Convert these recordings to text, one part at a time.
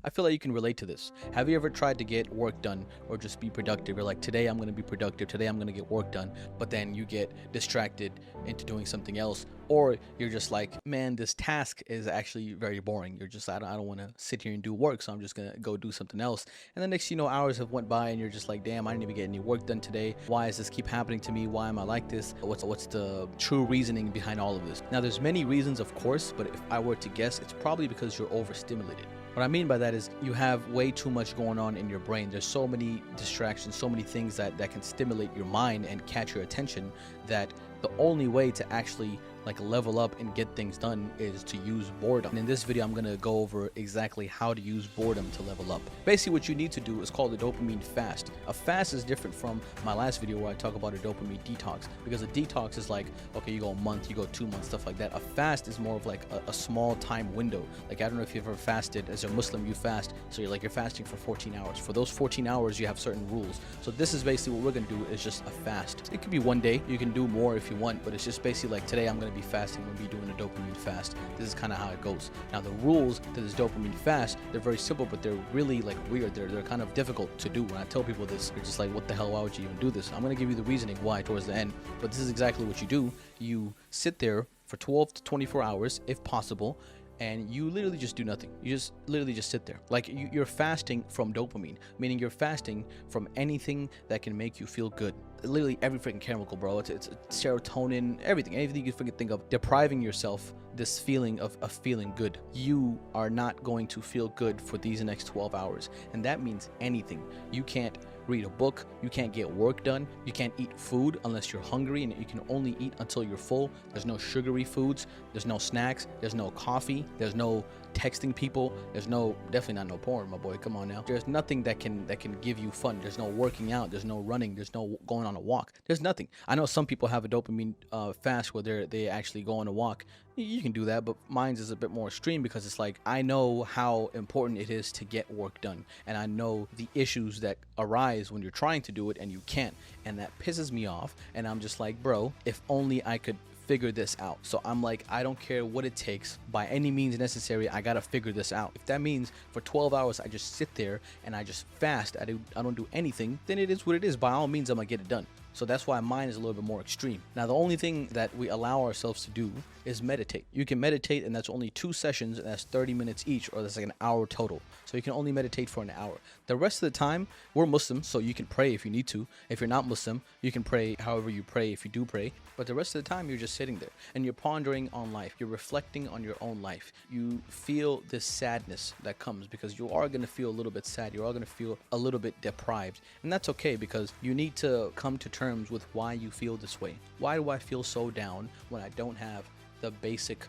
I feel like you can relate to this. Have you ever tried to get work done or just be productive? You're like, today I'm going to be productive, today I'm going to get work done, but then you get distracted into doing something else, or you're just like, man, this task is actually very boring. You're just, I don't want to sit here and do work, so I'm just going to go do something else. And the next, hours have went by and you're just like, damn, I didn't even get any work done today. Why does this keep happening to me? Why am I like this? What's the true reasoning behind all of this? Now, there's many reasons, of course, but if I were to guess, it's probably because you're overstimulated. What I mean by that is you have way too much going on in your brain. There's so many distractions, so many things that can stimulate your mind and catch your attention, that the only way to actually level up and get things done is to use boredom. And in this video, I'm gonna go over exactly how to use boredom to level up. Basically, what you need to do is called a dopamine fast. A fast is different from my last video where I talk about a dopamine detox, because a detox is like, okay, you go a month, you go 2 months, stuff like that. A fast is more of like a small time window. Like, I don't know if you've ever fasted. As a Muslim, you fast, so you're fasting for 14 hours. For those 14 hours, you have certain rules. So this is basically what we're gonna do, is just a fast. It could be one day, you can do more if you want, but it's just basically like, today I'm gonna be fasting, I'm gonna be doing a dopamine fast. This is kind of how it goes. Now, the rules to this dopamine fast, they're very simple, but they're really weird. They're kind of difficult to do. When I tell people this, they're just like, what the hell, why would you even do this? I'm gonna give you the reasoning why towards the end, but this is exactly what you do. You sit there for 12 to 24 hours if possible, and you literally just do nothing. You just literally just sit there. Like, you're fasting from dopamine, meaning you're fasting from anything that can make you feel good. Literally every freaking chemical, bro. It's serotonin, anything you can freaking think of. Depriving yourself this feeling of feeling good. You are not going to feel good for these next 12 hours, and that means anything. You can't read a book, you can't get work done, you can't eat food unless you're hungry, and you can only eat until you're full. There's no sugary foods, there's no snacks, there's no coffee, there's no texting people, there's definitely not no porn, my boy, come on now. There's nothing that can give you fun. There's no working out, there's no running, there's no going on a walk. There's nothing. I know some people have a dopamine fast where they actually go on a walk. You can do that, but mine's is a bit more extreme, because it's like, I know how important it is to get work done, and I know the issues that arise when you're trying to do it and you can't, and that pisses me off. And I'm just like, bro, if only I could figure this out. So I'm like, I don't care what it takes, by any means necessary, I gotta figure this out. If that means for 12 hours I just sit there and I just fast, I don't do anything, then it is what it is. By all means, I'm gonna get it done. So that's why mine is a little bit more extreme. Now, the only thing that we allow ourselves to do is meditate. You can meditate, and that's only 2 sessions, and that's 30 minutes each, or that's like an hour total. So you can only meditate for an hour. The rest of the time, we're Muslim, so you can pray if you need to. If you're not Muslim, you can pray however you pray if you do pray. But the rest of the time, you're just sitting there and you're pondering on life. You're reflecting on your own life. You feel this sadness that comes, because you are going to feel a little bit sad. You are going to feel a little bit deprived. And that's okay, because you need to come to terms with why you feel this way. Why do I feel so down when I don't have the basic,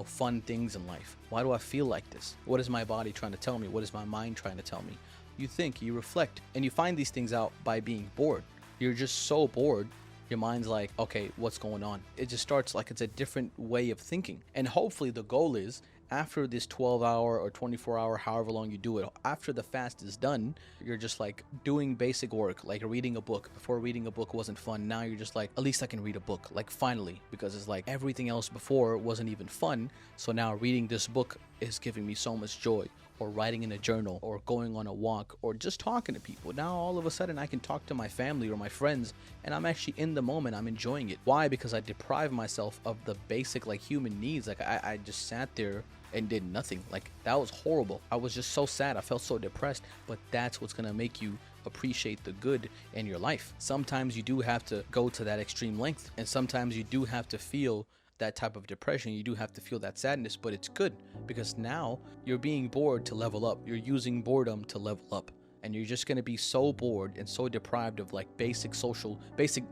fun things in life? Why do I feel like this? What is my body trying to tell me? What is my mind trying to tell me? You think, you reflect, and you find these things out by being bored. You're just so bored. Your mind's like, okay, what's going on? It just starts like it's a different way of thinking. And hopefully the goal is, after this 12-hour or 24-hour, however long you do it, after the fast is done, you're just like doing basic work, like reading a book. Before, reading a book wasn't fun. Now you're just like, at least I can read a book, like finally, because it's like everything else before wasn't even fun. So now reading this book is giving me so much joy. Or writing in a journal, or going on a walk, or just talking to people. Now all of a sudden I can talk to my family or my friends, and I'm actually in the moment. I'm enjoying it. Why? Because I deprived myself of the basic human needs. I just sat there and did nothing. That was horrible. I was just so sad. I felt so depressed. But that's what's gonna make you appreciate the good in your life. Sometimes you do have to go to that extreme length, and sometimes you do have to feel that type of depression. You do have to feel that sadness, but it's good, because now you're being bored to level up. You're using boredom to level up, and you're just going to be so bored and so deprived of basic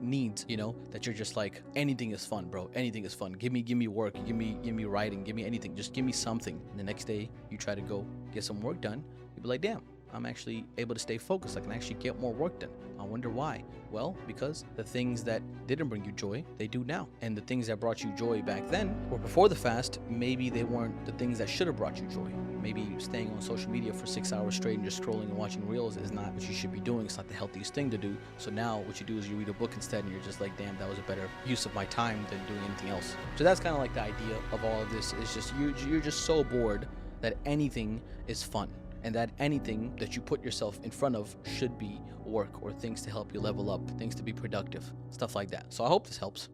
needs, that you're just like, anything is fun, bro. Anything is fun. Give me work, give me writing, give me anything, just give me something. And the next day you try to go get some work done, you'll be like, damn, I'm actually able to stay focused. I can actually get more work done. I wonder why. Well, because the things that didn't bring you joy, they do now. And the things that brought you joy back then, or before the fast, maybe they weren't the things that should have brought you joy. Maybe staying on social media for 6 hours straight and just scrolling and watching reels is not what you should be doing. It's not the healthiest thing to do. So now what you do is you read a book instead, and you're just like, damn, that was a better use of my time than doing anything else. So that's kind of like the idea of all of this. Is just you're just so bored that anything is fun. and that anything that you put yourself in front of should be work or things to help you level up, things to be productive, stuff like that. So I hope this helps.